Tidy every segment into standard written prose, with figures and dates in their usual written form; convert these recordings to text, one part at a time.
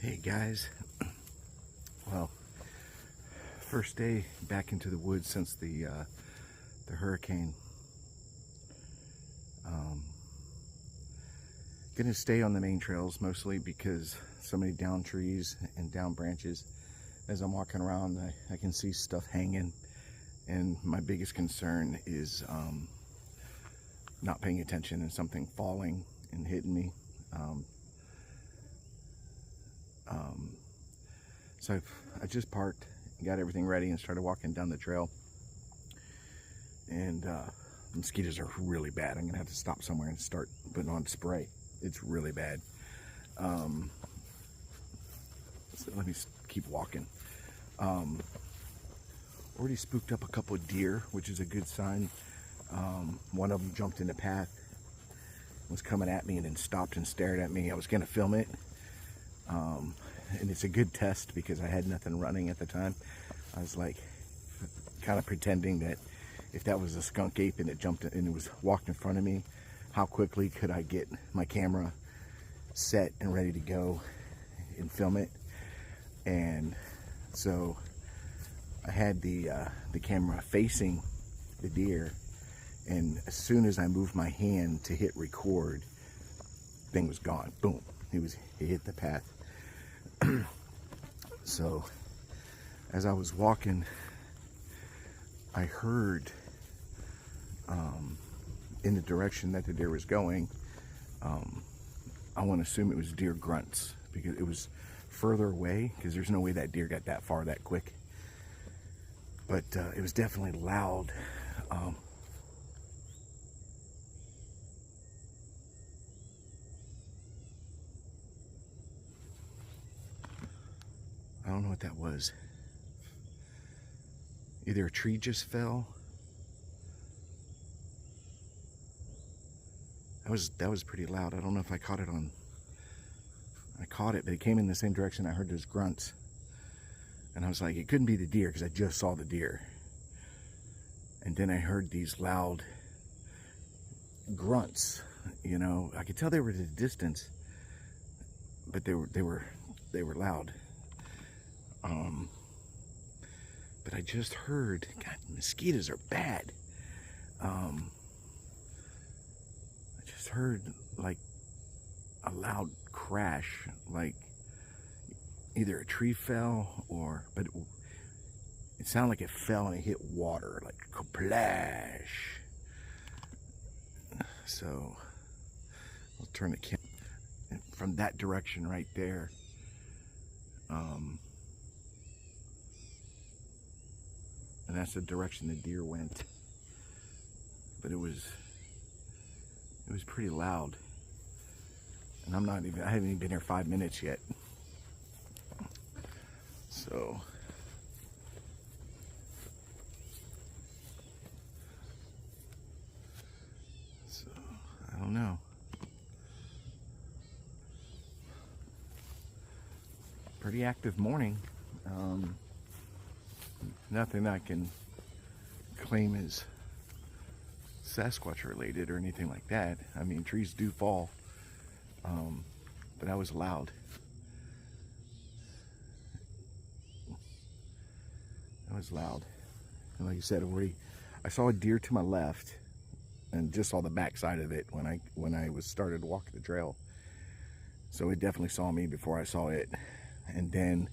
Hey guys, well, first day back into the woods since the hurricane. Gonna stay on the main trails mostly because so many down trees and down branches. As I'm walking around, I can see stuff hanging, and my biggest concern is not paying attention and something falling and hitting me. So I just parked, got everything ready, and started walking down the trail. And mosquitoes are really bad. I'm gonna have to stop somewhere and start putting on spray. It's really bad. So let me keep walking. Already spooked up a couple of deer, which is a good sign. One of them jumped in the path, was coming at me, and then stopped and stared at me. I was gonna film it. And it's a good test because I had nothing running at the time. I was like kind of pretending that if that was a skunk ape and it jumped and it was walked in front of me, how quickly could I get my camera set and ready to go and film it. And so I had the camera facing the deer, and as soon as I moved my hand to hit record, thing was gone. Boom, he hit the path. So as I was walking, I heard in the direction that the deer was going, I want to assume it was deer grunts because it was further away, because there's no way that deer got that far that quick. But it was definitely loud. I don't know what that was. Either a tree just fell. That was pretty loud. I don't know if I caught it on. I caught it, but it came in the same direction. I heard those grunts, and I was like, it couldn't be the deer because I just saw the deer. And then I heard these loud grunts. You know, I could tell they were at a distance, but they were loud. But I just heard, God, mosquitoes are bad. I just heard like a loud crash, like either a tree fell but it sounded like it fell and it hit water, like splash. So I'll turn the camera from that direction right there. And that's the direction the deer went. But it was pretty loud. And I haven't even been here 5 minutes yet. So I don't know. Pretty active morning. Nothing I can claim is Sasquatch related or anything like that. I mean, trees do fall, but that was loud. That was loud. And like you said, I saw a deer to my left, and just saw the back side of it when I started walking the trail. So it definitely saw me before I saw it. And then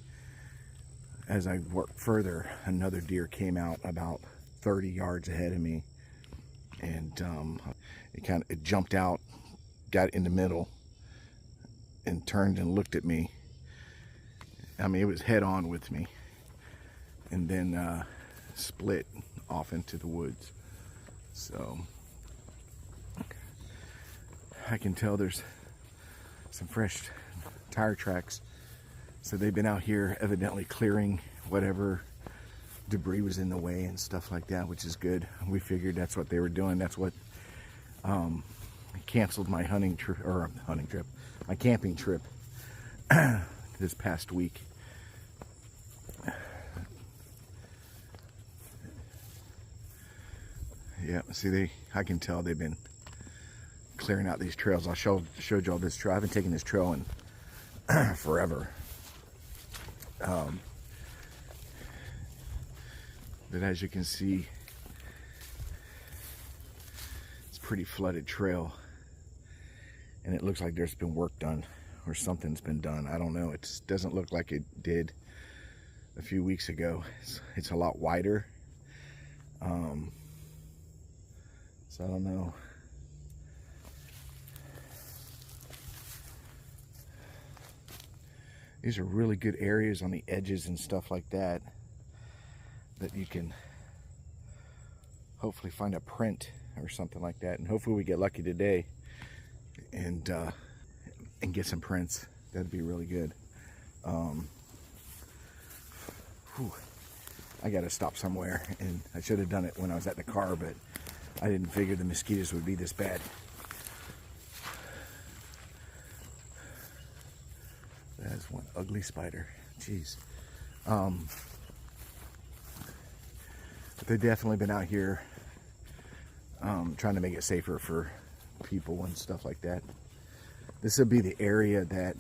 as I worked further, another deer came out about 30 yards ahead of me, and it jumped out, got in the middle, and turned and looked at me. I mean, it was head on with me, and then split off into the woods. So I can tell there's some fresh tire tracks. So they've been out here evidently clearing whatever debris was in the way and stuff like that, which is good. We figured that's what they were doing. That's what canceled my my camping trip this past week. Yeah, see, I can tell they've been clearing out these trails. I showed y'all this trail. I haven't taken this trail in forever. But as you can see, it's a pretty flooded trail, and it looks like there's been work done or something's been done. I don't know. It doesn't look like it did a few weeks ago. It's a lot wider. So I don't know. These are really good areas on the edges and stuff like that you can hopefully find a print or something like that, and hopefully we get lucky today and get some prints. That'd be really good. I gotta stop somewhere, and I should have done it when I was at the car, but I didn't figure the mosquitoes would be this bad. That's one ugly spider. Jeez. But they've definitely been out here trying to make it safer for people and stuff like that. This will be the area that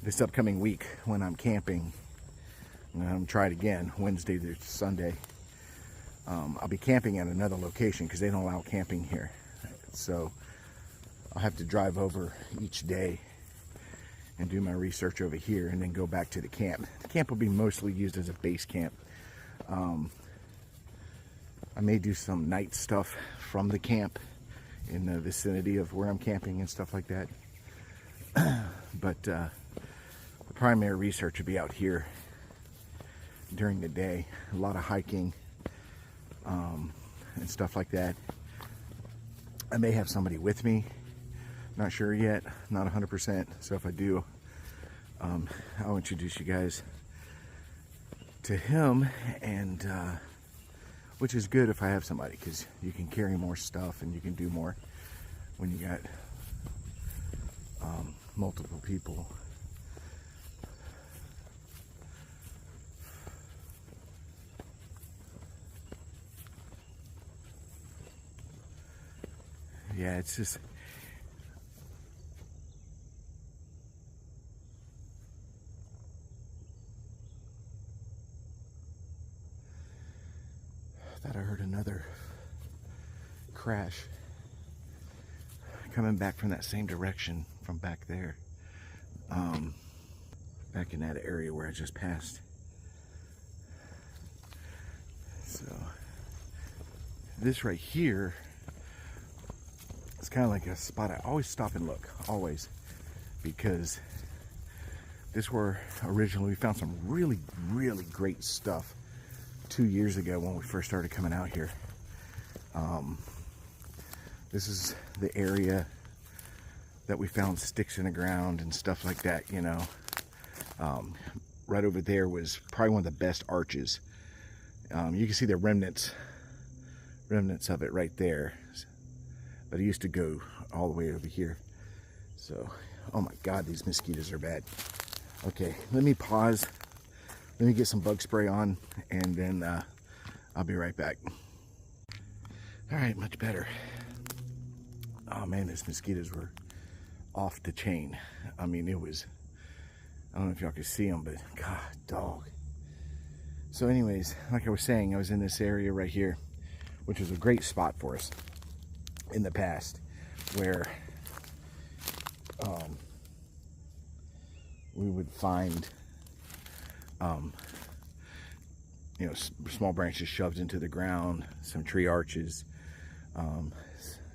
this upcoming week when I'm camping, I'm gonna try it again Wednesday to Sunday. I'll be camping at another location because they don't allow camping here, so I'll have to drive over each day and do my research over here and then go back to the camp. The camp will be mostly used as a base camp. I may do some night stuff from the camp in the vicinity of where I'm camping and stuff like that. But the primary research will be out here during the day. A lot of hiking and stuff like that. I may have somebody with me. Not sure yet, not 100%. So if I do, I'll introduce you guys to him, and which is good if I have somebody, because you can carry more stuff and you can do more when you got multiple people. Yeah, it's just I thought I heard another crash coming back from that same direction from back there, back in that area where I just passed. So this right here, it's kind of like a spot I always stop and look, always, because this where originally we found some really great stuff 2 years ago when we first started coming out here. This is the area that we found sticks in the ground and stuff like that, you know. Right over there was probably one of the best arches. You can see the remnants of it right there, but it used to go all the way over here. So, oh my God, these mosquitoes are bad. Okay, let me pause. Let me get some bug spray on, and then I'll be right back. All right, much better. Oh man, these mosquitoes were off the chain. I mean, it was, I don't know if y'all could see them, but God, dog. So anyways, like I was saying, I was in this area right here, which was a great spot for us in the past, where we would find you know, small branches shoved into the ground, some tree arches,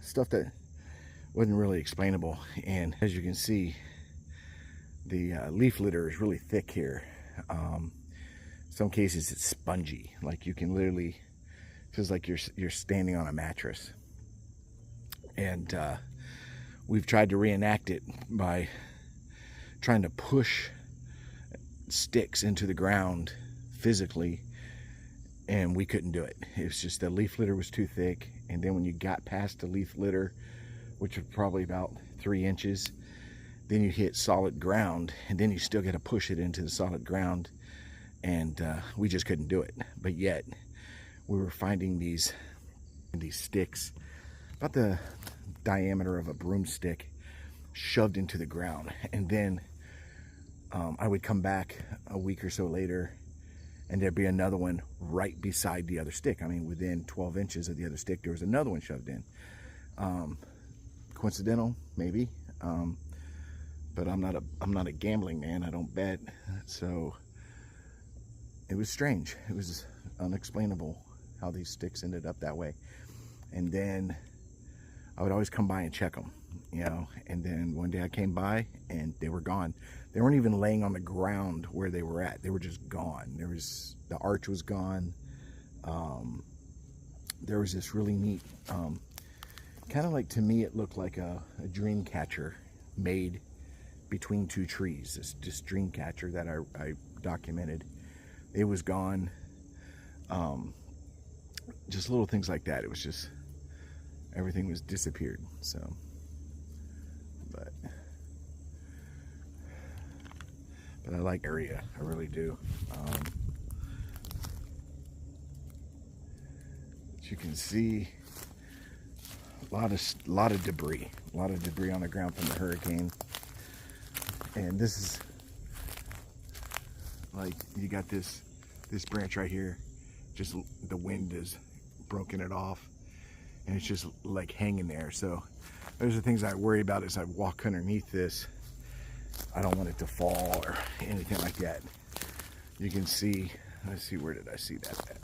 stuff that wasn't really explainable. And as you can see, the leaf litter is really thick here. Some cases it's spongy, like you can literally, feels like you're standing on a mattress. And we've tried to reenact it by trying to push sticks into the ground physically, and we couldn't do it. It was just the leaf litter was too thick, and then when you got past the leaf litter, which was probably about 3 inches, then you hit solid ground, and then you still got to push it into the solid ground, and we just couldn't do it. But yet we were finding these sticks about the diameter of a broomstick shoved into the ground, and then I would come back a week or so later and there'd be another one right beside the other stick. I mean, within 12 inches of the other stick, there was another one shoved in. Coincidental, maybe. But I'm not a gambling man. I don't bet. So it was strange. It was unexplainable how these sticks ended up that way. And then I would always come by and check them, you know. And then one day I came by and they were gone. They weren't even laying on the ground where they were at. They were just gone. The arch was gone. There was this really neat, kind of like, to me, it looked like a dream catcher made between two trees. This dream catcher that I documented, it was gone. Just little things like that. It was just, everything was disappeared. So, but I like area, I really do. As you can see, a lot of debris on the ground from the hurricane. And this is like, you got this branch right here, just the wind has broken it off and it's just like hanging there. So those are things I worry about as I walk underneath this. I don't want it to fall or anything like that. You can see, let's see, where did I see that at?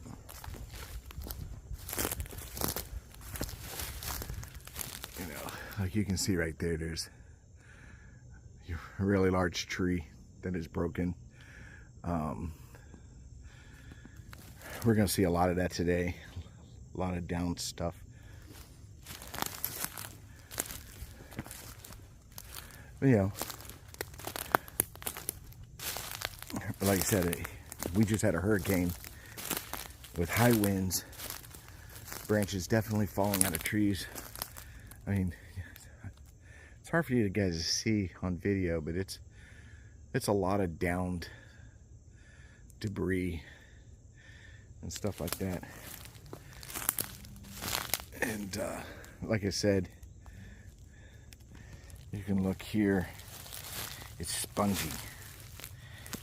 You know, like you can see right there, there's a really large tree that is broken. We're gonna see a lot of that today, a lot of down stuff. But you know, like I said, we just had a hurricane with high winds, branches definitely falling out of trees. I mean, it's hard for you guys to see on video, but it's a lot of downed debris and stuff like that. And like I said, you can look here, it's spongy,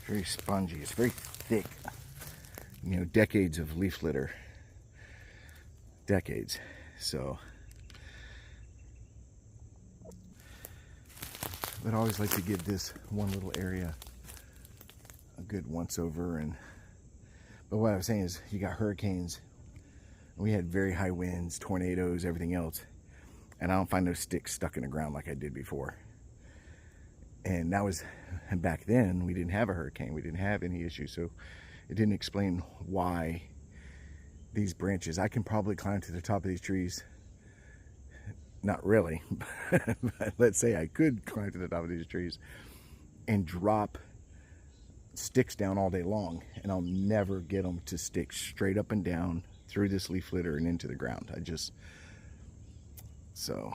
very spongy, it's very thick, you know, decades of leaf litter, decades. So but I always like to give this one little area a good once over. But what I was saying is, you got hurricanes, we had very high winds, tornadoes, everything else, and I don't find those sticks stuck in the ground like I did before. And that was, and back then we didn't have a hurricane, we didn't have any issues, so it didn't explain why these branches. I can probably climb to the top of these trees. Not really, but let's say I could climb to the top of these trees and drop sticks down all day long, and I'll never get them to stick straight up and down through this leaf litter and into the ground. So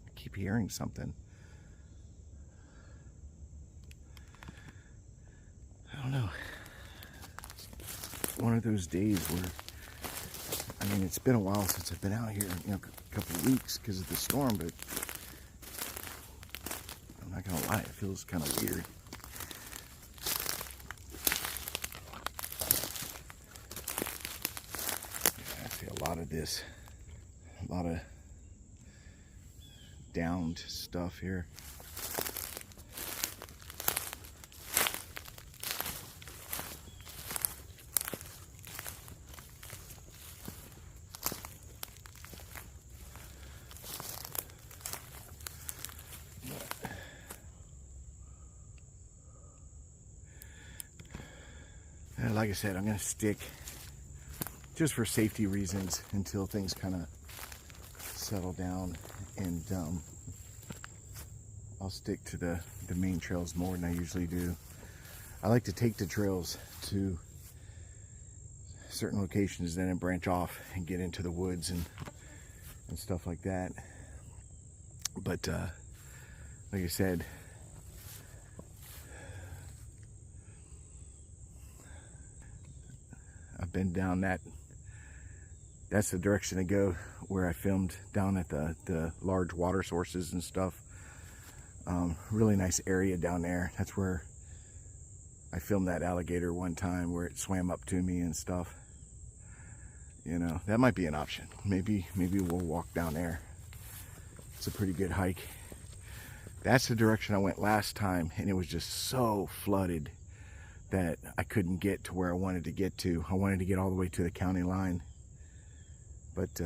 I keep hearing something. I don't know. It's one of those days where, I mean, it's been a while since I've been out here, you know, a couple of weeks because of the storm, but I'm not gonna lie, it feels kind of weird. Yeah, I see a lot of this, a lot of downed stuff here. Like I said, I'm going to stick, just for safety reasons, until things kind of settle down, and I'll stick to the main trails more than I usually do. I like to take the trails to certain locations, then branch off and get into the woods and stuff like that. But like I said, I've been down that's the direction to go where I filmed, down at the large water sources and stuff. Really nice area down there. That's where I filmed that alligator one time, where it swam up to me and stuff. You know, that might be an option. Maybe we'll walk down there. It's a pretty good hike. That's the direction I went last time, and it was just so flooded that I couldn't get to where I wanted to get to. I wanted to get all the way to the county line, but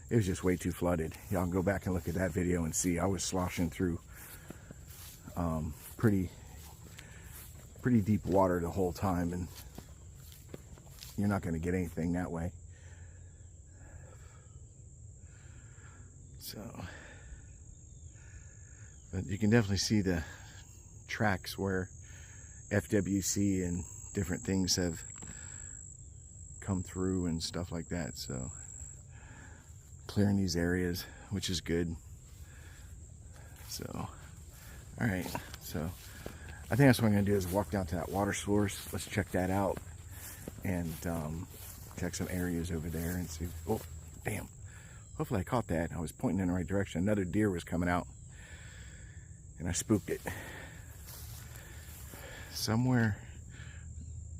it was just way too flooded. Y'all can go back and look at that video and see. I was sloshing through pretty deep water the whole time, and you're not going to get anything that way. So, but you can definitely see the tracks where FWC and different things have come through and stuff like that. So clearing these areas, which is good. So, all right. So I think that's what I'm going to do, is walk down to that water source. Let's check that out and check some areas over there and see. Oh, damn. Hopefully I caught that. I was pointing in the right direction. Another deer was coming out, and I spooked it. Somewhere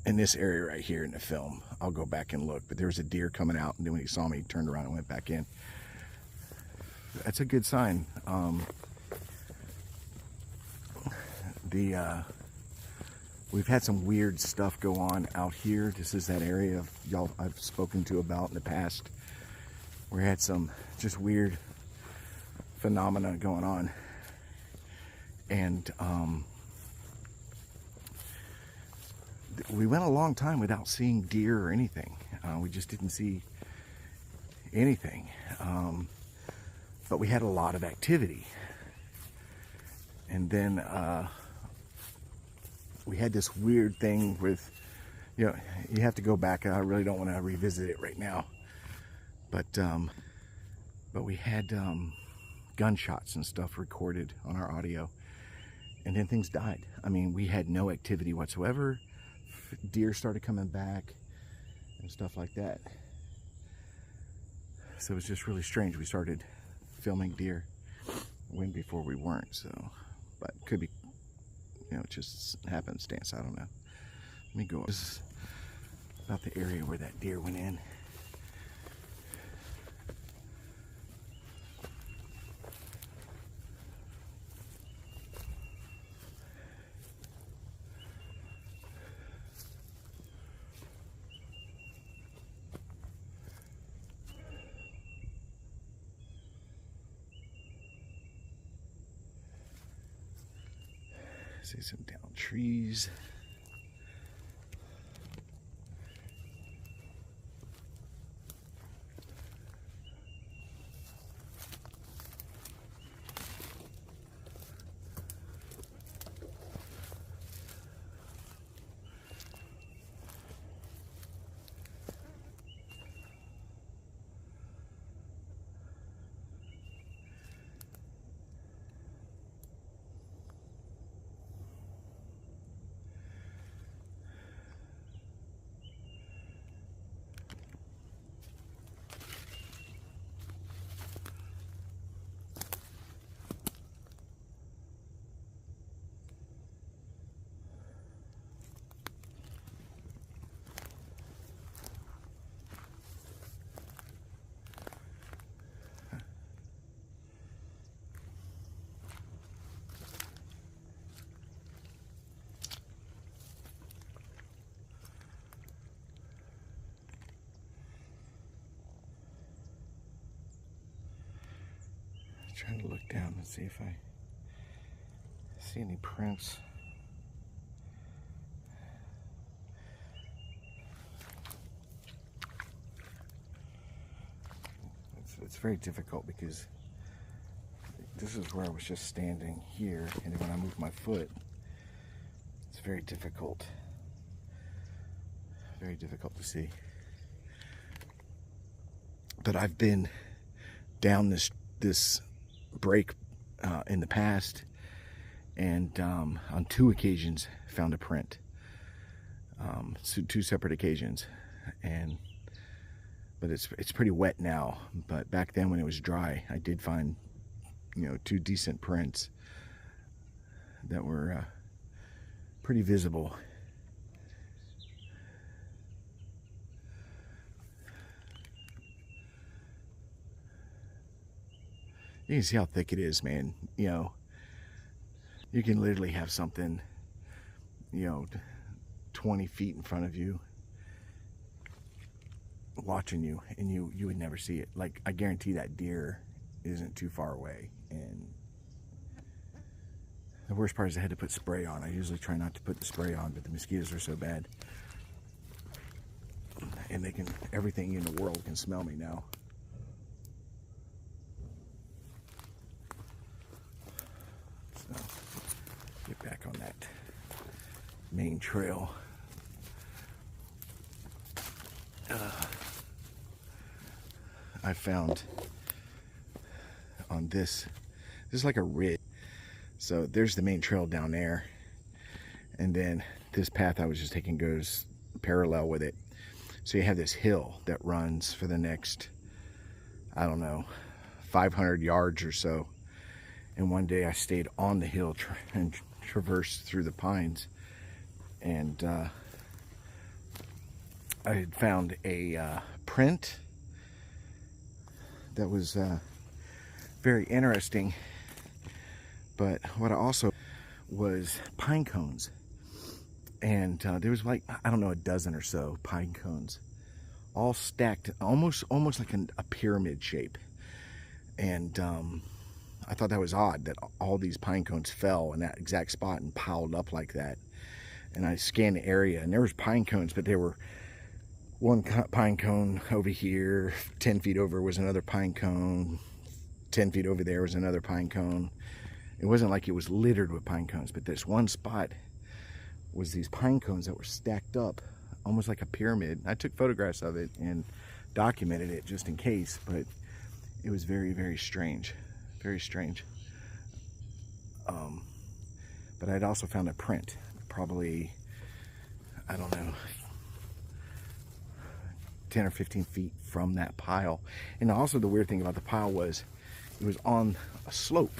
in this area right here in the film, I'll go back and look, but there was a deer coming out, and then when he saw me, he turned around and went back in. That's a good sign. We've had some weird stuff go on out here. This is that area y'all I've spoken to about in the past. We had some just weird phenomena going on, and we went a long time without seeing deer or anything. We just didn't see anything, but we had a lot of activity. And then we had this weird thing with, you know, you have to go back. I really don't want to revisit it right now, but we had gunshots and stuff recorded on our audio, and then things died. I mean, we had no activity whatsoever. Deer started coming back and stuff like that. So it was just really strange. We started filming deer when before we weren't. So, but it could be, you know, just happenstance. I don't know. Let me go. This is about the area where that deer went in. See some down trees. Trying to look down and see if I see any prints. It's very difficult because this is where I was just standing here, and when I move my foot, it's very difficult to see. But I've been down this break in the past, and on 2 occasions found a print. So 2 separate occasions, but it's pretty wet now. But back then when it was dry, I did find 2 decent prints that were pretty visible. You can see how thick it is, man. You can literally have something 20 feet in front of you watching you, and you would never see it. Like, I guarantee that deer isn't too far away. And the worst part is I had to put spray on. I usually try not to put the spray on, but the mosquitoes are so bad, and everything in the world can smell me now. So get back on that main trail. I found on this is like a ridge. So there's the main trail down there, and then this path I was just taking goes parallel with it. So you have this hill that runs for the next, I don't know, 500 yards or so. And one day I stayed on the hill and traversed through the pines, and I had found a print that was very interesting. But what I also was pine cones, and there was like, I don't know, a dozen or so pine cones, all stacked, almost like a pyramid shape. And I thought that was odd that all these pine cones fell in that exact spot and piled up like that. And I scanned the area, and there was pine cones, but there were one pine cone over here, 10 feet over was another pine cone, 10 feet over there was another pine cone. It wasn't like it was littered with pine cones, but this one spot was these pine cones that were stacked up almost like a pyramid. I took photographs of it and documented it just in case, but it was very, very strange. Very strange. But I'd also found a print, probably, I don't know, 10 or 15 feet from that pile. And also the weird thing about the pile was it was on a slope.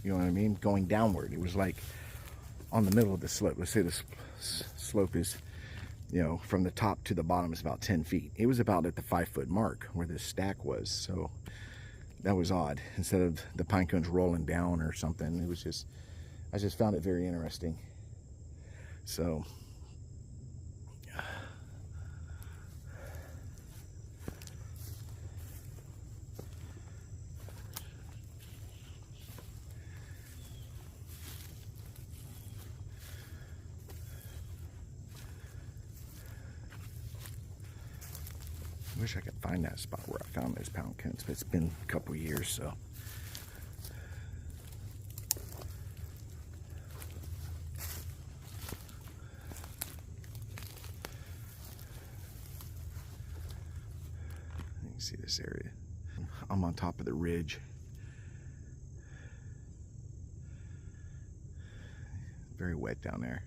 You know what I mean? Going downward. It was like on the middle of the slope. Let's say the slope is, from the top to the bottom is about 10 feet. It was about at the 5-foot mark where this stack was. So that was odd. Instead of the pine cones rolling down or something, it was just, I just found it very interesting. So I wish I could find that spot where I found those pine cones, but it's been a couple years, so. You can see this area. I'm on top of the ridge. Very wet down there.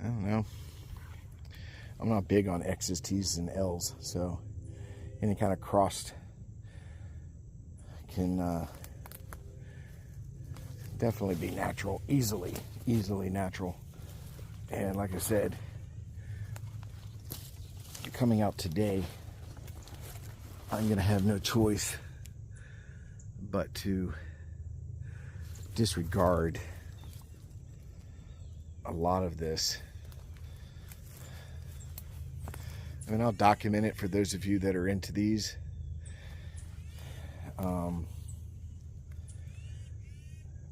I don't know. I'm not big on X's, T's, and L's, so any kind of crossed can definitely be natural, easily natural. And like I said, coming out today, I'm gonna have no choice but to disregard a lot of this. I mean, I'll document it for those of you that are into these.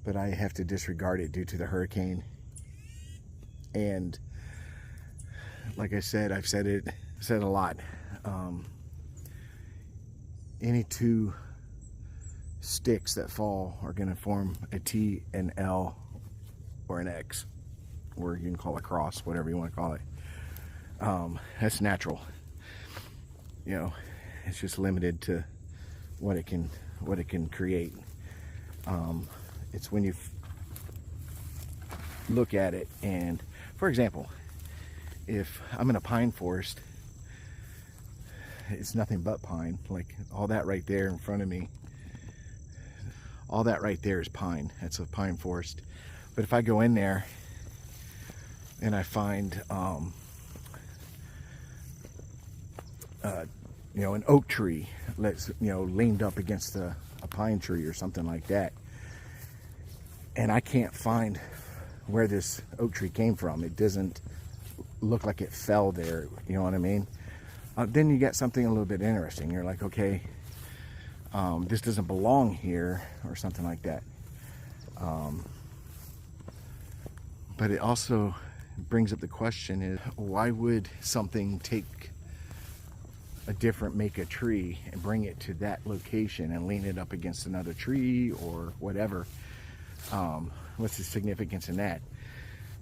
But I have to disregard it due to the hurricane. And like I said, I've said it a lot. Any two sticks that fall are going to form a T, an L, or an X, or you can call it cross, whatever you want to call it. That's natural. You know, it's just limited to what it can create. It's when you look at it, and for example, if I'm in a pine forest, it's nothing but pine. Like all that right there in front of me, all that right there is pine. That's a pine forest. But if I go in there and I find you know, an oak tree, leaned up against a pine tree or something like that, and I can't find where this oak tree came from, it doesn't look like it fell there, you know what I mean? Then you get something a little bit interesting. You're like, okay, this doesn't belong here, or something like that. But it also brings up the question is, why would something take a different make a tree and bring it to that location and lean it up against another tree or whatever? What's the significance in that?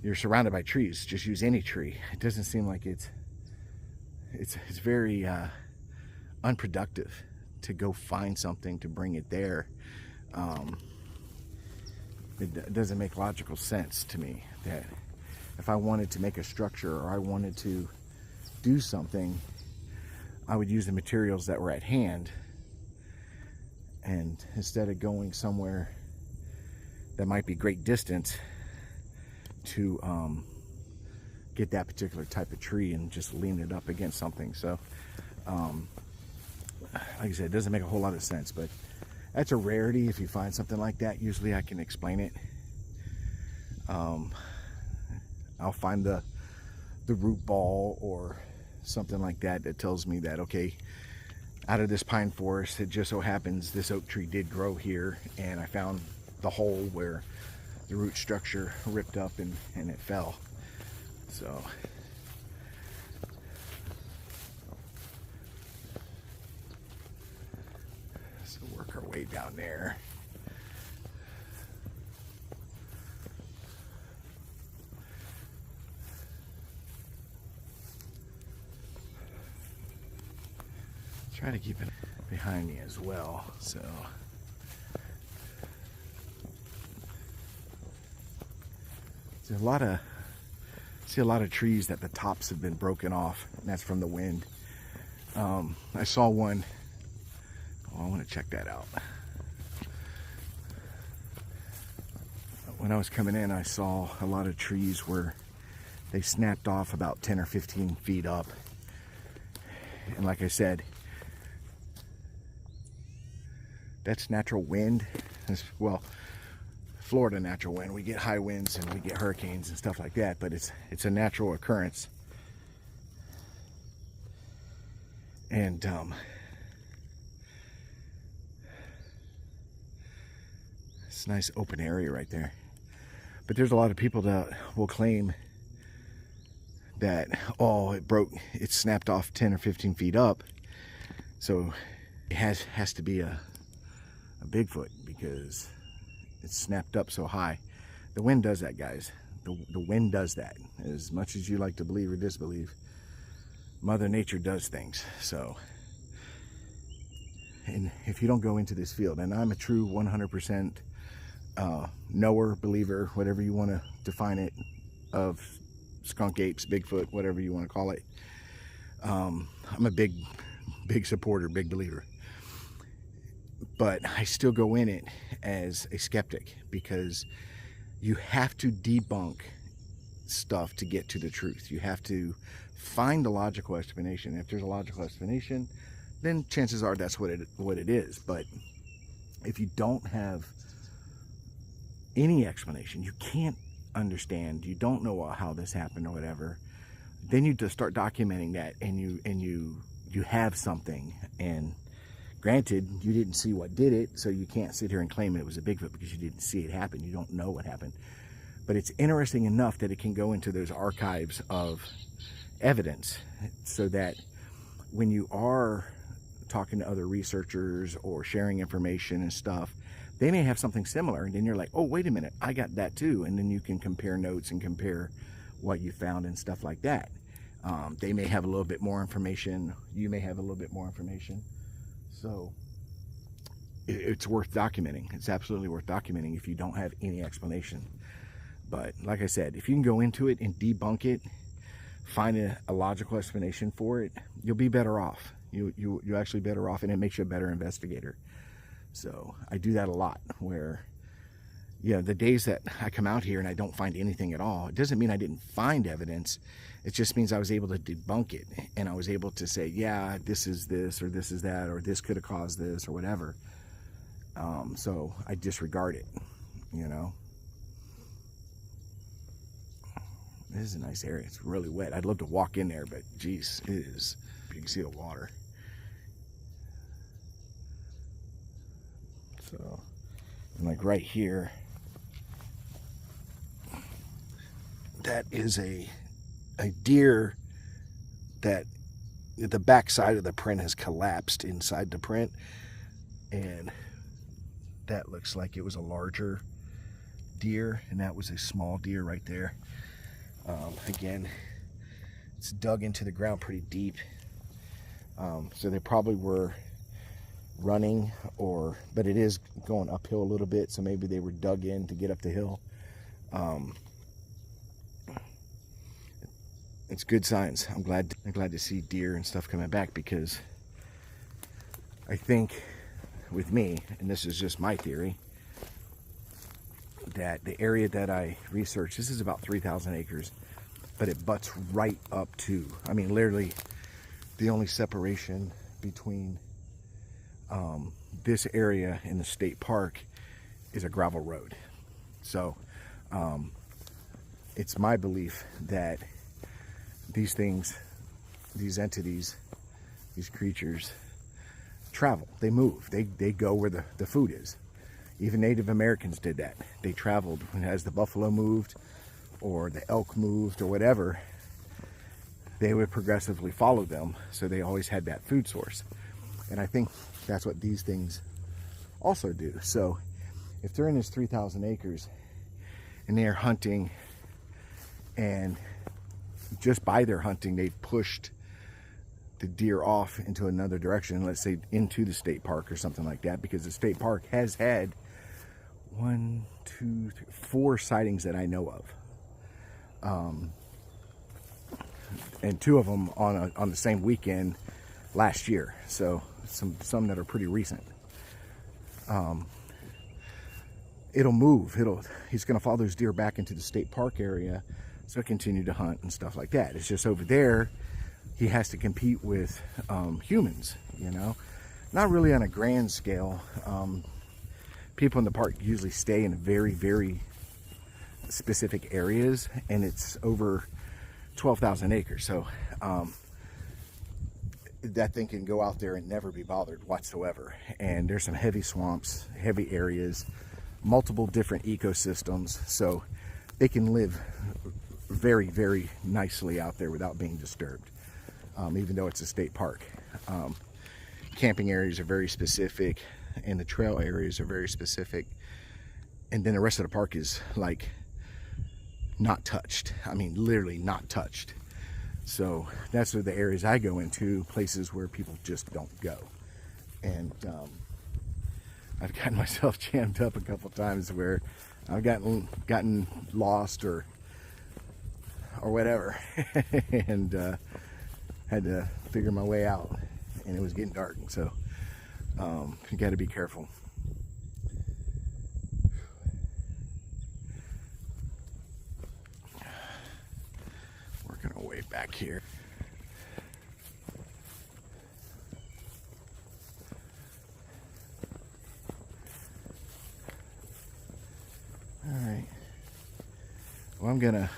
You're surrounded by trees. Just use any tree. It doesn't seem like it's very unproductive to go find something to bring it there. It doesn't make logical sense to me that if I wanted to make a structure or I wanted to do something, I would use the materials that were at hand, and instead of going somewhere that might be great distance to get that particular type of tree and just lean it up against something. So like I said, it doesn't make a whole lot of sense, but that's a rarity. If you find something like that, usually I can explain it. I'll find the root ball or something like that that tells me that, okay, out of this pine forest, it just so happens this oak tree did grow here, and I found the hole where the root structure ripped up and it fell. So work our way down there. Try to keep it behind me as well. So there's see a lot of trees that the tops have been broken off, and that's from the wind. I saw one. Oh, I want to check that out. When I was coming in, I saw a lot of trees where they snapped off about 10 or 15 feet up. And like I said, that's natural wind. Well, Florida natural wind. We get high winds and we get hurricanes and stuff like that, but it's a natural occurrence. And it's a nice open area right there. But there's a lot of people that will claim that, oh, it snapped off 10 or 15 feet up, so it has to be a Bigfoot because it's snapped up so high. The wind does that, guys. The wind does that. As much as you like to believe or disbelieve, Mother Nature does things. So, and if you don't go into this field, and I'm a true 100% knower, believer, whatever you want to define it, of skunk apes, Bigfoot, whatever you want to call it. I'm a big supporter, big believer. But I still go in it as a skeptic, because you have to debunk stuff to get to the truth. You have to find a logical explanation. If there's a logical explanation, then chances are that's what it is. But if you don't have any explanation, you can't understand, you don't know how this happened or whatever, then you just start documenting that, and you have something. And granted, you didn't see what did it, so you can't sit here and claim it was a Bigfoot because you didn't see it happen. You don't know what happened. But it's interesting enough that it can go into those archives of evidence, so that when you are talking to other researchers or sharing information and stuff, they may have something similar, and then you're like, oh, wait a minute, I got that too. And then you can compare notes and compare what you found and stuff like that. They may have a little bit more information. You may have a little bit more information. So it's worth documenting. It's absolutely worth documenting if you don't have any explanation. But like I said, if you can go into it and debunk it, find a logical explanation for it, you'll be better off. You're actually better off, and it makes you a better investigator. So I do that a lot, where, yeah, the days that I come out here and I don't find anything at all, it doesn't mean I didn't find evidence. It just means I was able to debunk it, and I was able to say, yeah, this is this, or this is that, or this could have caused this, or whatever. So I disregard it, you know. This is a nice area. It's really wet. I'd love to walk in there, but geez, it is. You can see the water. So, and like right here, that is a deer that the back side of the print has collapsed inside the print, and that looks like it was a larger deer, and that was a small deer right there. Again, it's dug into the ground pretty deep, so they probably were running, but it is going uphill a little bit, so maybe they were dug in to get up the hill. It's good signs. I'm glad to see deer and stuff coming back, because I think with me, and this is just my theory, that the area that I researched, this is about 3,000 acres, but it butts right up to, I mean, literally the only separation between this area and the state park is a gravel road. So it's my belief that these things, these entities, these creatures travel, they move, they go where the food is. Even Native Americans did that. They traveled as the buffalo moved, or the elk moved, or whatever. They would progressively follow them, so they always had that food source. And I think that's what these things also do. So if they're in this 3,000 acres and they're hunting, and just by their hunting, they pushed the deer off into another direction, let's say into the state park or something like that, because the state park has had 1, 2, 3, 4 sightings that I know of, and 2 of them on the same weekend last year. So some that are pretty recent. It'll move. He's going to follow those deer back into the state park area, so continue to hunt and stuff like that. It's just over there he has to compete with humans, you know, not really on a grand scale. People in the park usually stay in very, very specific areas, and it's over 12,000 acres. So that thing can go out there and never be bothered whatsoever. And there's some heavy swamps, heavy areas, multiple different ecosystems, so they can live very, very nicely out there without being disturbed, even though it's a state park. Camping areas are very specific, and the trail areas are very specific, and then the rest of the park is like not touched. I mean, literally not touched. So that's the areas I go into, places where people just don't go. And I've gotten myself jammed up a couple times where I've gotten lost or or whatever. And had to figure my way out, and it was getting dark, so you got to be careful. Working our way back here. All right. Well, I'm gonna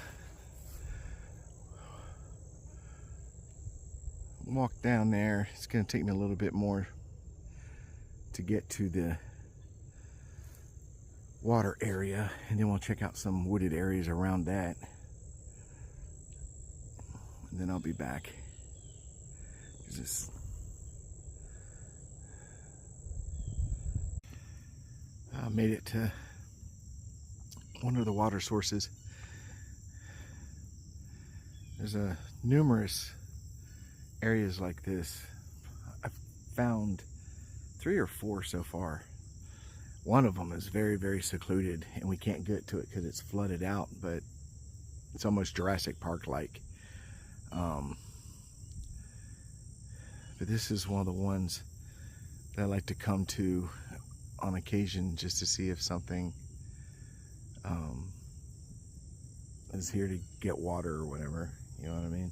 walk down there. It's gonna take me a little bit more to get to the water area, and then we'll check out some wooded areas around that, and then I'll be back. I made it to one of the water sources. There's numerous areas like this. I've found 3 or 4 so far. One of them is very, very secluded, and we can't get to it because it's flooded out, but it's almost Jurassic Park-like. But this is one of the ones that I like to come to on occasion, just to see if something is here to get water or whatever, you know what I mean?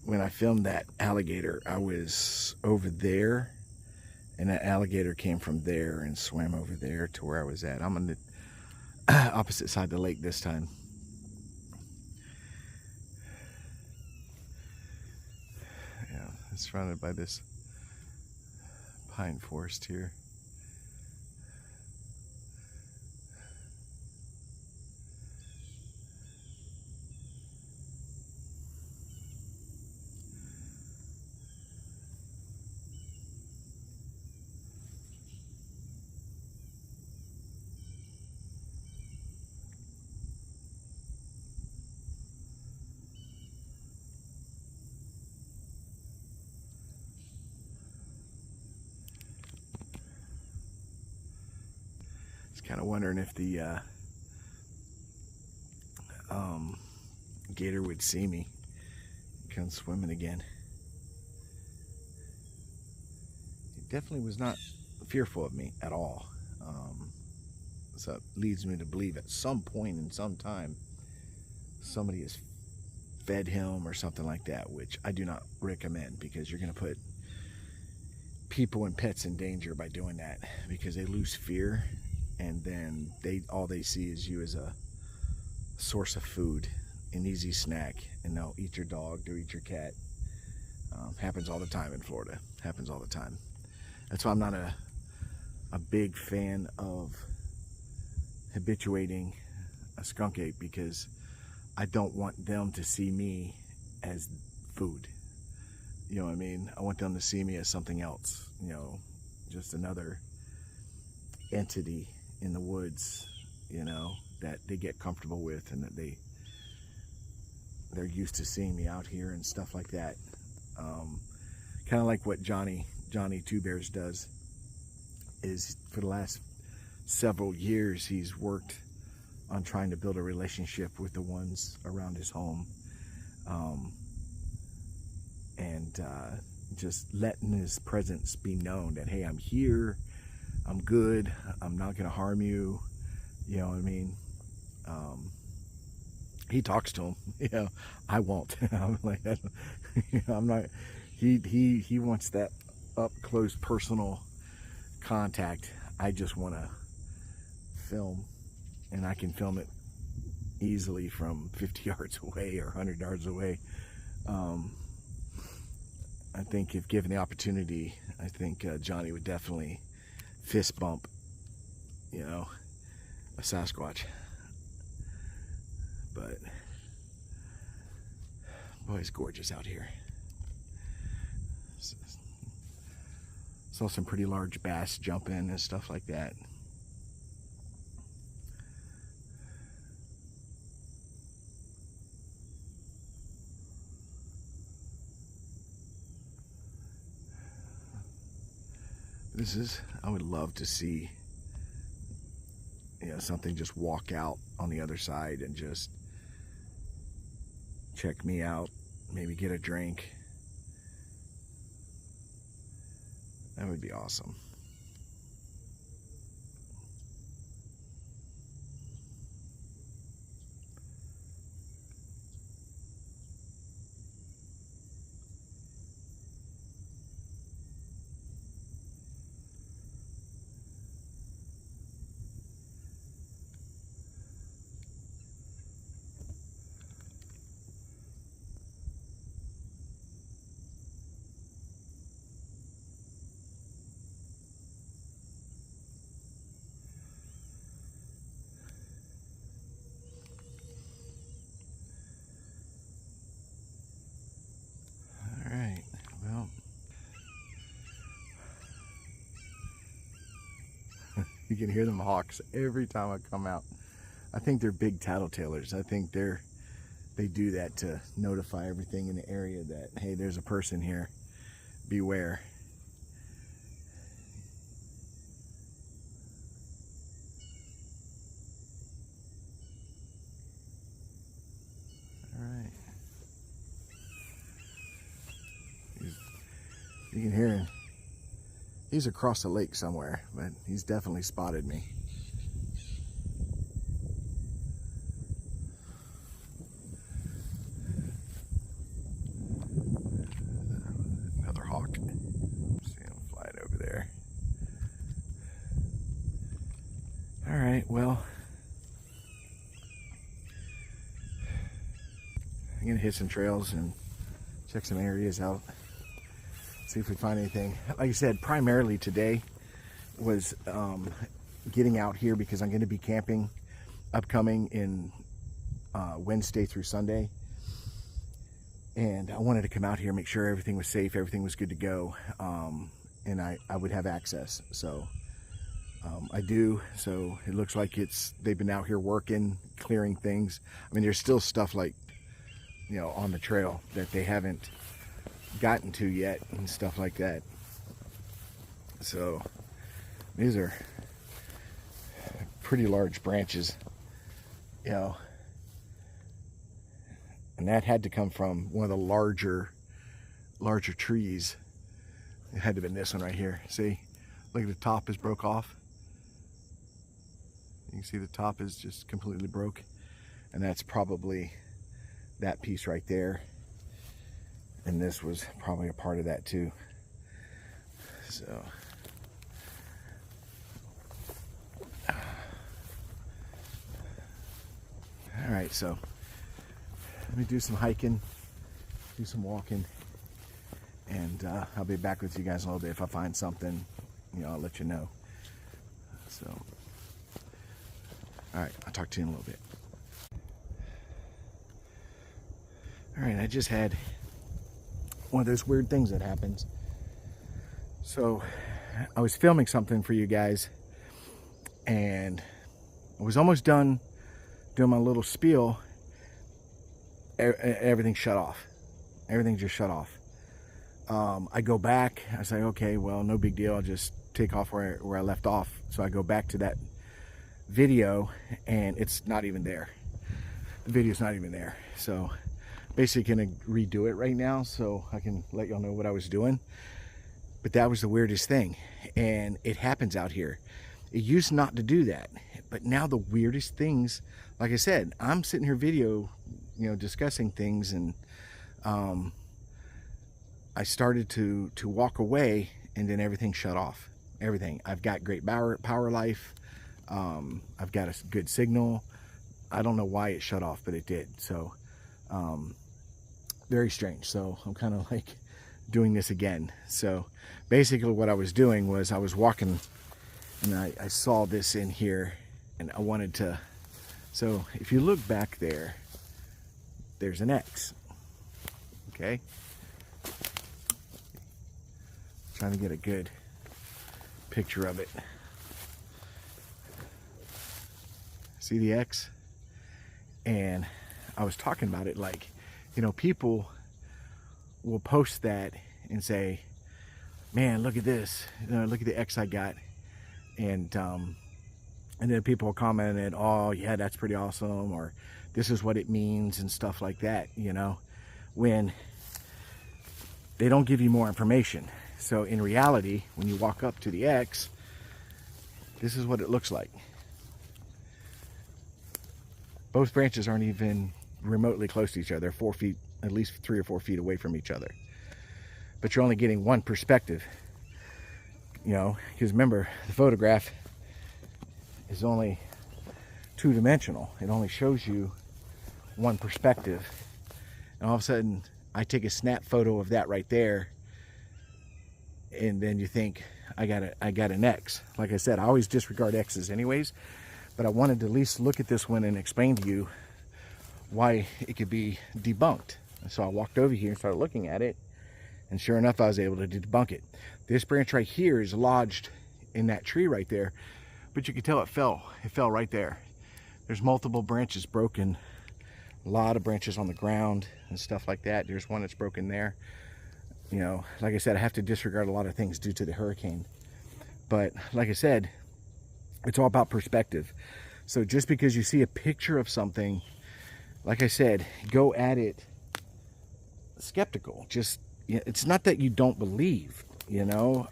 When I filmed that alligator, I was over there, and that alligator came from there and swam over there to where I was at. I'm on the opposite side of the lake this time. Yeah, it's surrounded by this pine forest here. Kind of wondering if the gator would see me and come swimming again. He definitely was not fearful of me at all. So it leads me to believe at some point in some time somebody has fed him or something like that, which I do not recommend, because you're going to put people and pets in danger by doing that, because they lose fear. And then all they see is you as a source of food, an easy snack, and they'll eat your dog, they'll eat your cat. Happens all the time in Florida. Happens all the time. That's why I'm not a big fan of habituating a skunk ape, because I don't want them to see me as food. You know what I mean? I want them to see me as something else. You know, just another entity in the woods, you know, that they get comfortable with, and that they're used to seeing me out here and stuff like that. Kind of like what Johnny Two Bears does, is for the last several years he's worked on trying to build a relationship with the ones around his home, and just letting his presence be known, that hey, I'm here, I'm good, I'm not gonna harm you, you know what I mean? He talks to him, you know, I won't. I'm like, you know, I'm not, he wants that up close personal contact. I just want to film, and I can film it easily from 50 yards away or 100 yards away. I think if given the opportunity, I think Johnny would definitely fist bump, you know, a Sasquatch. But boy, it's gorgeous out here. Saw some pretty large bass jumping and stuff like that. I would love to see you know, something just walk out on the other side and just check me out, maybe get a drink. That would be awesome. You can hear them hawks every time I come out. I think they're big tattletalers. I think they do that to notify everything in the area that, hey, there's a person here. Beware. All right. You can hear him. He's across the lake somewhere, but he's definitely spotted me. Another hawk. See him flying over there. All right, well, I'm gonna hit some trails and check some areas out. See if we find anything. Like I said, primarily today was getting out here because I'm going to be camping upcoming in Wednesday through Sunday, and I wanted to come out here, make sure everything was safe, everything was good to go, and I would have access. So I do. So it looks like they've been out here working, clearing things. I mean, there's still stuff like, you know, on the trail that they haven't gotten to yet and stuff like that. So these are pretty large branches, you know, and that had to come from one of the larger trees. It had to have been this one right here. See, look at the top is broke off. You can see the top is just completely broke, and that's probably that piece right there. And this was probably a part of that too. So all right, so let me do some hiking, do some walking, and I'll be back with you guys in a little bit. If I find something, you know, I'll let you know. So all right, I'll talk to you in a little bit. All right, I just had one of those weird things that happens. So I was filming something for you guys, and I was almost done doing my little spiel. Everything shut off. Everything just shut off. I go back. I say, okay, well, no big deal. I'll just take off where I left off. So I go back to that video, and it's not even there. The video's not even there. So basically gonna redo it right now so I can let y'all know what I was doing. But that was the weirdest thing, and it happens out here. It used not to do that, but now the weirdest things, like I said, I'm sitting here discussing things, and I started to walk away, and then everything shut off. Everything. I've got great power life. I've got a good signal. I don't know why it shut off, but it did. So very strange. So I'm kind of like doing this again. So basically what I was doing was I was walking, and I saw this in here, and I wanted to, so if you look back there, there's an X. Okay, trying to get a good picture of it. See the X? And I was talking about it, like, you know, people will post that and say, man, look at this, look at the X I got. And And then people commented, oh yeah, that's pretty awesome, or this is what it means and stuff like that, you know, when they don't give you more information. So in reality, when you walk up to the X, this is what it looks like. Both branches aren't even remotely close to each other. They're 4 feet, at least 3 or 4 feet away from each other. But you're only getting one perspective, you know, because remember, the photograph is only two-dimensional. It only shows you one perspective. And all of a sudden, I take a snap photo of that right there, and then you think, I got an X. Like I said, I always disregard X's anyways, but I wanted to at least look at this one and explain to you why it could be debunked. So I walked over here and started looking at it, and sure enough, I was able to debunk it. This branch right here is lodged in that tree right there, but you can tell it fell right there. There's multiple branches broken, a lot of branches on the ground and stuff like that. There's one that's broken there. You know, like I said, I have to disregard a lot of things due to the hurricane. But like I said, it's all about perspective. So just because you see a picture of something, like I said, go at it skeptical. Just, it's not that you don't believe, you know.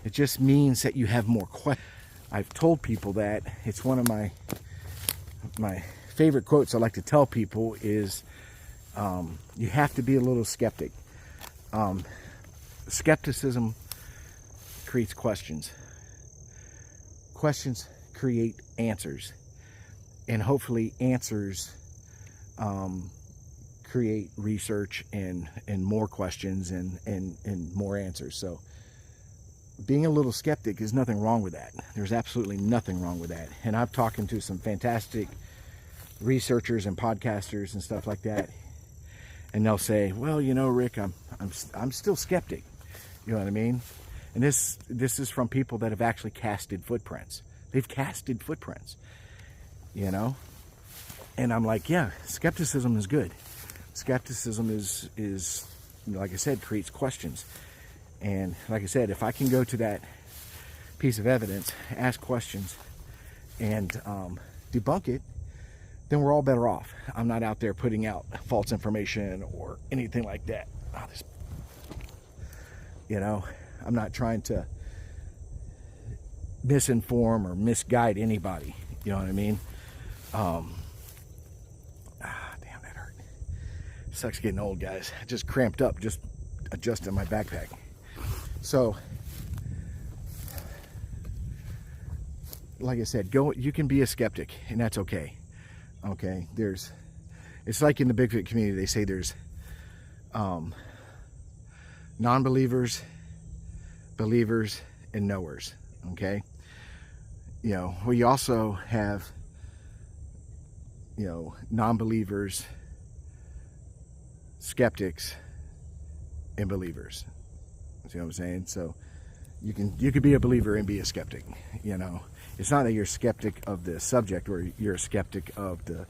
It just means that you have more questions. I've told people that. It's one of my favorite quotes I like to tell people is, you have to be a little skeptic. Skepticism creates questions. Questions create answers, and hopefully answers create research and more questions and more answers. So being a little skeptic is nothing wrong with that. There's absolutely nothing wrong with that. And I've talked to some fantastic researchers and podcasters and stuff like that, and they'll say, well, you know, Rick, I'm still skeptic. You know what I mean? And this is from people that have actually casted footprints. They've casted footprints, you know? And I'm like, yeah, skepticism is good. Skepticism is, like I said, creates questions. And like I said, if I can go to that piece of evidence, ask questions, and debunk it, then we're all better off. I'm not out there putting out false information or anything like that. You know, I'm not trying to misinform or misguide anybody. You know what I mean? Damn, that hurt. Sucks getting old, guys. I just cramped up just adjusting my backpack. So, like I said, you can be a skeptic, and that's okay. Okay, it's like in the Bigfoot community, they say there's non-believers, believers, and knowers. Okay, you know, we also have, you know, non-believers, skeptics, and believers. See what I'm saying? So you could be a believer and be a skeptic. You know, it's not that you're a skeptic of the subject or you're a skeptic of the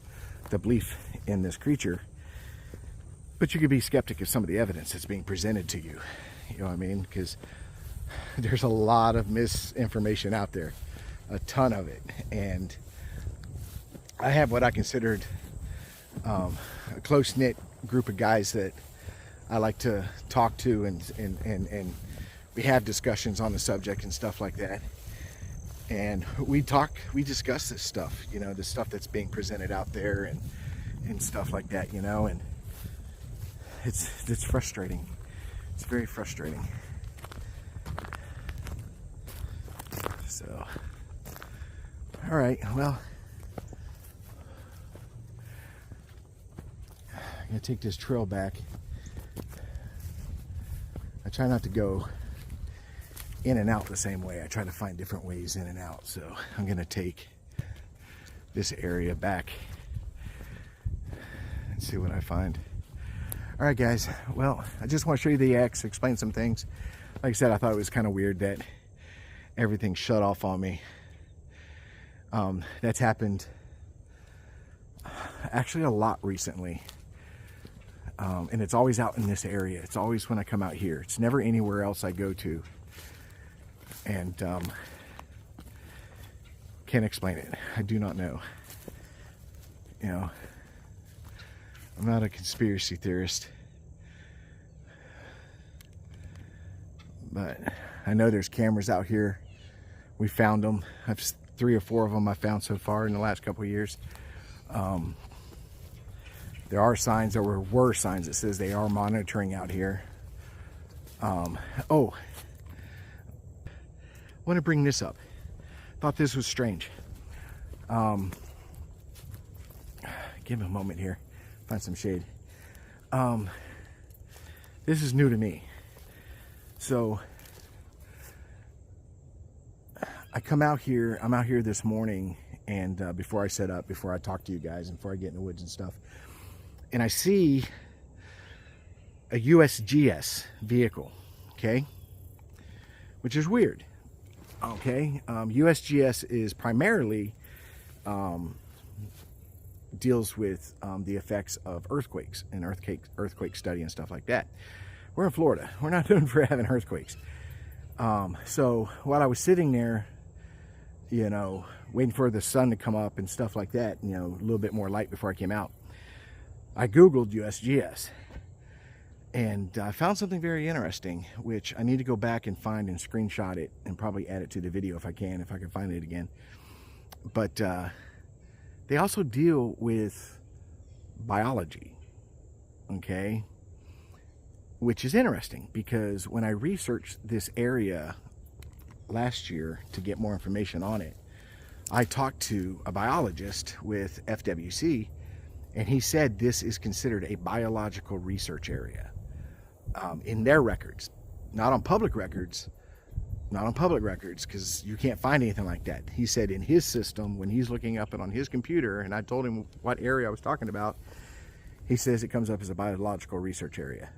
belief in this creature, but you could be skeptic of some of the evidence that's being presented to you. You know what I mean? Because there's a lot of misinformation out there, a ton of it. And I have what I considered a close-knit group of guys that I like to talk to, and we have discussions on the subject and stuff like that. And we discuss this stuff, you know, the stuff that's being presented out there and stuff like that, you know, and it's frustrating. It's very frustrating. So, all right, well, I'm gonna take this trail back. I try not to go in and out the same way. I try to find different ways in and out. So I'm going to take this area back and see what I find. All right, guys. Well, I just want to show you the X, explain some things. Like I said, I thought it was kind of weird that everything shut off on me. That's happened actually a lot recently. And it's always out in this area. It's always when I come out here. It's never anywhere else I go to. And Can't explain it. I do not know. You know, I'm not a conspiracy theorist, but I know there's cameras out here. We found them. I've 3 or 4 of them I found so far in the last couple of years. There are signs, there were signs that says they are monitoring out here. Oh, I want to bring this up. Thought this was strange. Give me a moment here. Find some shade. This is new to me. So I come out here, I'm out here this morning, and before I set up, before I talk to you guys, and before I get in the woods and stuff, and I see a USGS vehicle, okay, which is weird, okay. USGS is primarily deals with the effects of earthquakes and earthquake study and stuff like that. We're in Florida. We're not known for having earthquakes. So while I was sitting there, you know, waiting for the sun to come up and stuff like that, you know, a little bit more light before I came out, I Googled USGS. And I found something very interesting, which I need to go back and find and screenshot it and probably add it to the video if I can find it again. But they also deal with biology, okay? Which is interesting, because when I researched this area last year to get more information on it, I talked to a biologist with FWC, and he said this is considered a biological research area in their records, not on public records, because you can't find anything like that. He said in his system, when he's looking up it on his computer, and I told him what area I was talking about, he says it comes up as a biological research area,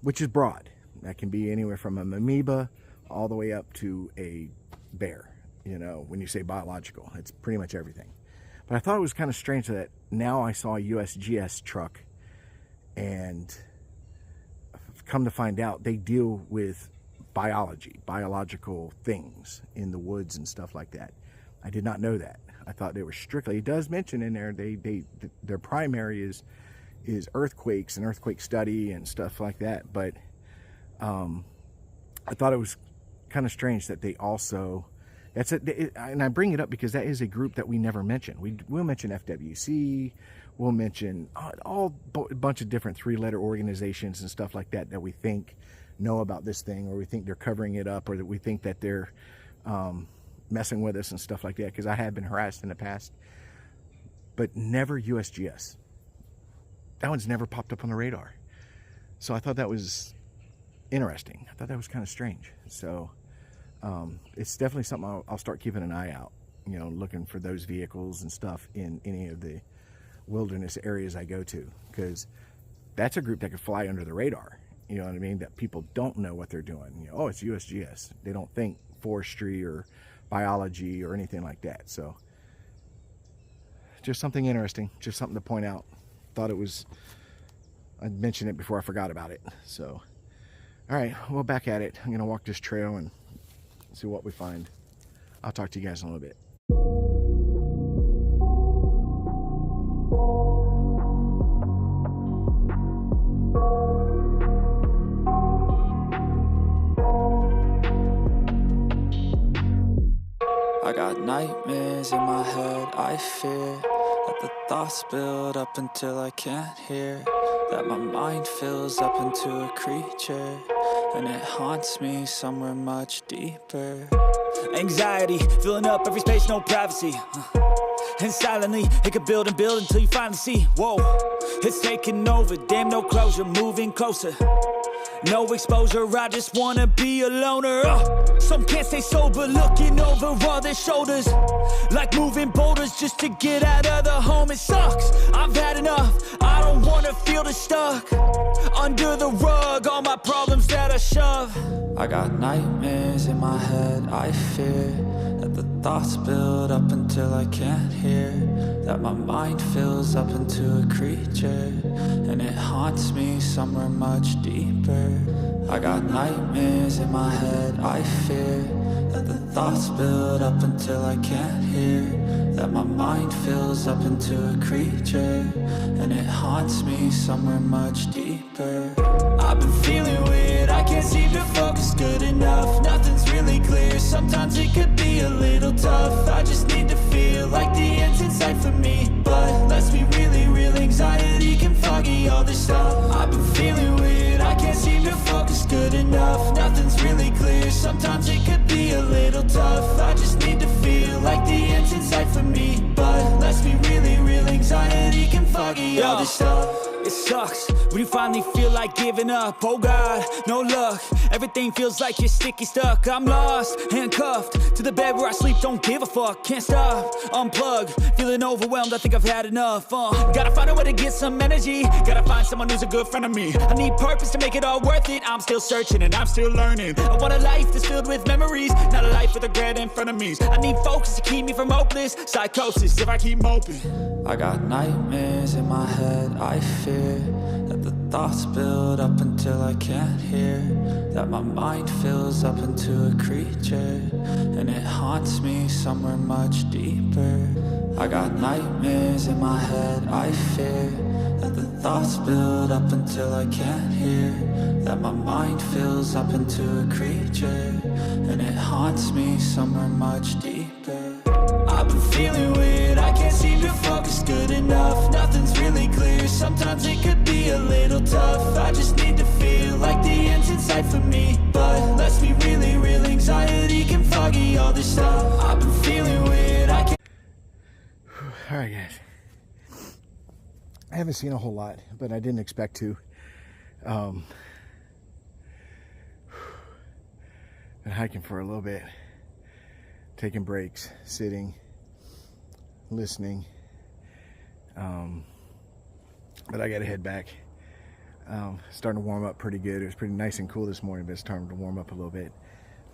which is broad. That can be anywhere from an amoeba all the way up to a bear. You know, when you say biological, it's pretty much everything. But I thought it was kind of strange that now I saw a USGS truck, and come to find out they deal with biological things in the woods and stuff like that. I did not know that. I thought they were strictly, it does mention in there, their primary is earthquakes and earthquake study and stuff like that. But I thought it was kind of strange that they also, and I bring it up because that is a group that we never mention. We'll mention FWC, we'll mention a bunch of different 3-letter organizations and stuff like that we think know about this thing, or we think they're covering it up, or that we think that they're messing with us and stuff like that, because I have been harassed in the past. But never USGS. That one's never popped up on the radar. So I thought that was interesting. I thought that was kind of strange. So it's definitely something I'll start keeping an eye out, you know, looking for those vehicles and stuff in any of the wilderness areas I go to, because that's a group that could fly under the radar. You know what I mean? That people don't know what they're doing. You know, oh, it's USGS. They don't think forestry or biology or anything like that. So just something interesting, just something to point out. Thought it was, I'd mention it before I forgot about it. So, all right, well, back at it. I'm going to walk this trail and see what we find. I'll talk to you guys in a little bit. I got nightmares in my head, I fear that the thoughts build up until I can't hear, that my mind fills up into a creature, and it haunts me somewhere much deeper. Anxiety, filling up every space, no privacy, and silently, it could build and build until you finally see, whoa, it's taking over, damn, no closure, moving closer. No exposure, I just wanna be a loner. Some can't stay sober, looking over all their shoulders, like moving boulders just to get out of the home. It sucks, I've had enough, I don't wanna feel the stuck under the rug, all my problems that I shove. I got nightmares in my head, I fear that the thoughts build up until I can't hear, that my mind fills up into a creature, and it haunts me somewhere much deeper. I got nightmares in my head, I fear That the thoughts build up until I can't hear. That my mind fills up into a creature, and it haunts me somewhere much deeper. I've been feeling weird, I can't seem to focus good enough. Nothing's really clear, sometimes it could be a little tough. I just need to feel like the end's in sight for me. But let's be really real, anxiety can foggy all this stuff. I've been feeling weird, I can't seem to focus good enough. Nothing's really clear, sometimes it could be a little tough. I just need to feel like the end's in sight for me. But let's be really real, anxiety can foggy all this stuff. It sucks when you finally feel like giving up. Oh God, no luck. Everything feels like you're sticky stuck. I'm lost, handcuffed to the bed where I sleep. Don't give a fuck, can't stop. Unplug, feeling overwhelmed. I think I've had enough. Gotta find a way to get some energy. Gotta find someone who's a good friend of me. I need purpose to make it all worth it. I'm still searching and I'm still learning. I want a life that's filled with memories, not a life with regret and frenemies. I need focus to keep me from hopeless psychosis if I keep moping. I got nightmares in my head, I fear that the thoughts build up until I can't hear. That my mind fills up into a creature, and it haunts me somewhere much deeper. I got nightmares in my head, I fear that the thoughts build up until I can't hear. That my mind fills up into a creature, and it haunts me somewhere much deeper. I've been feeling weird, I can't seem to focus good enough. Nothing's really clear, sometimes it could be a little tough. I just need to feel like the end's in sight for me. But let's be really real, anxiety can foggy all this stuff. I've been feeling weird, I can't. Alright guys, I haven't seen a whole lot, but I didn't expect to. Been hiking for a little bit, taking breaks, sitting, listening, but I gotta head back. Starting to warm up pretty good. It was pretty nice and cool this morning, but it's starting to warm up a little bit.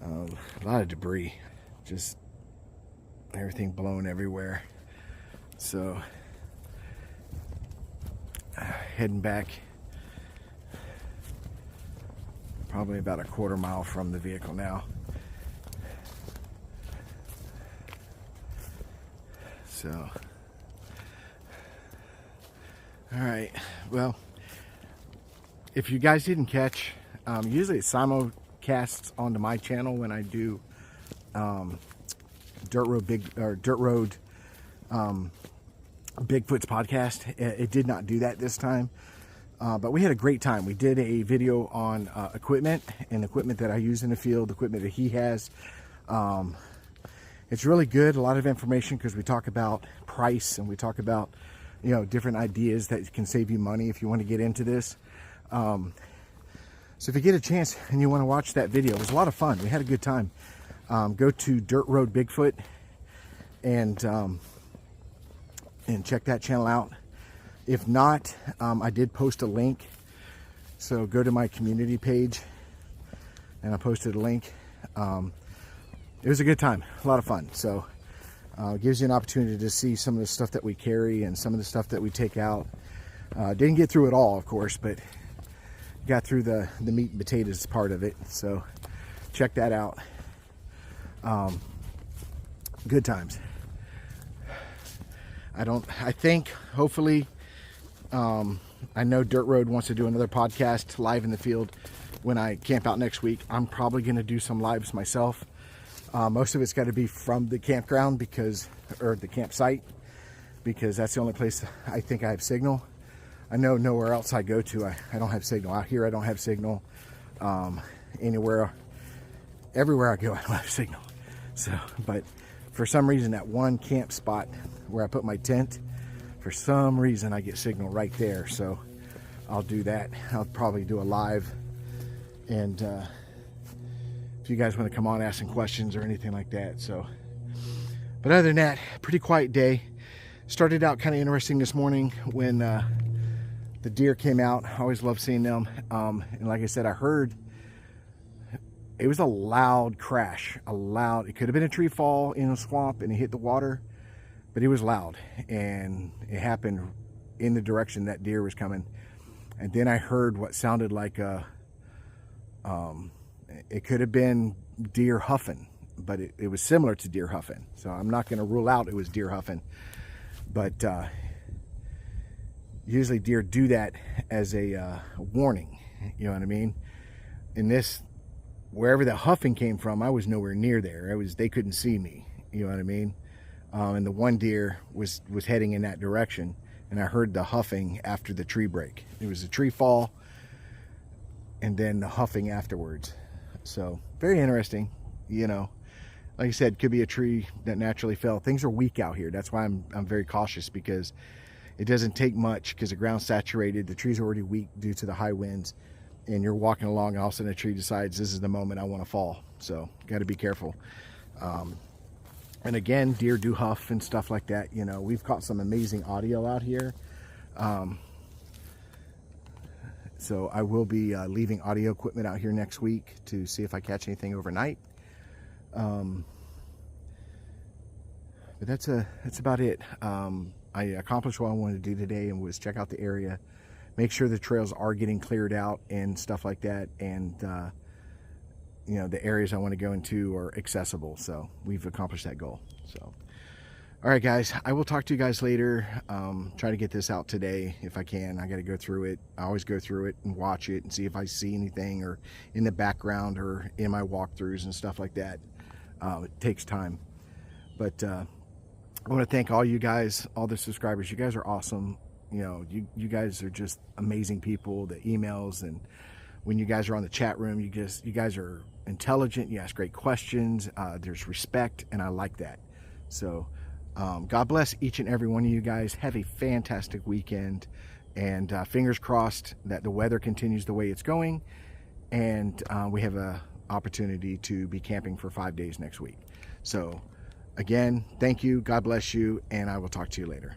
A lot of debris, just everything blown everywhere. So heading back, probably about a quarter mile from the vehicle now. So, all right, well, if you guys didn't catch, usually it simulcasts onto my channel when I do Dirt Road Bigfoot's podcast. It did not do that this time, but we had a great time. We did a video on equipment that I use in the field, equipment that he has. It's really good, a lot of information, because we talk about price and we talk about, you know, different ideas that can save you money if you want to get into this. So if you get a chance and you want to watch that video, it was a lot of fun. We had a good time. Go to Dirt Road Bigfoot and check that channel out. If not, I did post a link. So go to my community page and I posted a link. It was a good time, a lot of fun. So it gives you an opportunity to see some of the stuff that we carry and some of the stuff that we take out. Didn't get through it all, of course, but got through the meat and potatoes part of it. So check that out. Good times. I think hopefully, I know Dirt Road wants to do another podcast live in the field when I camp out next week. I'm probably going to do some lives myself. Most of it's got to be from the campground or the campsite, because that's the only place I think I have signal. I know nowhere else I go to, I don't have signal. Out here I don't have signal. Everywhere I go I don't have signal. So, but for some reason that one camp spot where I put my tent, for some reason I get signal right there. So I'll do that. I'll probably do a live, and if you guys want to come on, ask some questions or anything like that. So, but other than that, pretty quiet day. Started out kind of interesting this morning when the deer came out. I always love seeing them. And like I said, I heard it was a loud crash. It could have been a tree fall in a swamp and it hit the water, but it was loud, and it happened in the direction that deer was coming. And then I heard what sounded like it could have been deer huffing, but it was similar to deer huffing. So I'm not going to rule out it was deer huffing, but usually deer do that as a warning, you know what I mean? In this, wherever the huffing came from, I was nowhere near there. They couldn't see me, you know what I mean? And the one deer was heading in that direction, and I heard the huffing after the tree break. It was a tree fall, and then the huffing afterwards. So very interesting, you know. Like I said, could be a tree that naturally fell. Things are weak out here. That's why I'm very cautious, because it doesn't take much, because the ground's saturated. The tree's already weak due to the high winds, and you're walking along, and all of a sudden a tree decides this is the moment I want to fall. So got to be careful. And again, deer do huff and stuff like that. You know, we've caught some amazing audio out here. So I will be leaving audio equipment out here next week to see if I catch anything overnight. But that's about it. I accomplished what I wanted to do today, and was check out the area, make sure the trails are getting cleared out and stuff like that, and you know, the areas I want to go into are accessible. So we've accomplished that goal. So all right, guys, I will talk to you guys later. Try to get this out today if I can. I got to go through it. I always go through it and watch it and see if I see anything or in the background or in my walkthroughs and stuff like that. It takes time, but I want to thank all you guys, all the subscribers. You guys are awesome. You know, you guys are just amazing people. The emails, and when you guys are on the chat room, you guys are intelligent. You ask great questions. There's respect, and I like that. So God bless each and every one of you guys. Have a fantastic weekend, and fingers crossed that the weather continues the way it's going, and we have a opportunity to be camping for 5 days next week. So again, thank you, God bless you, and I will talk to you later.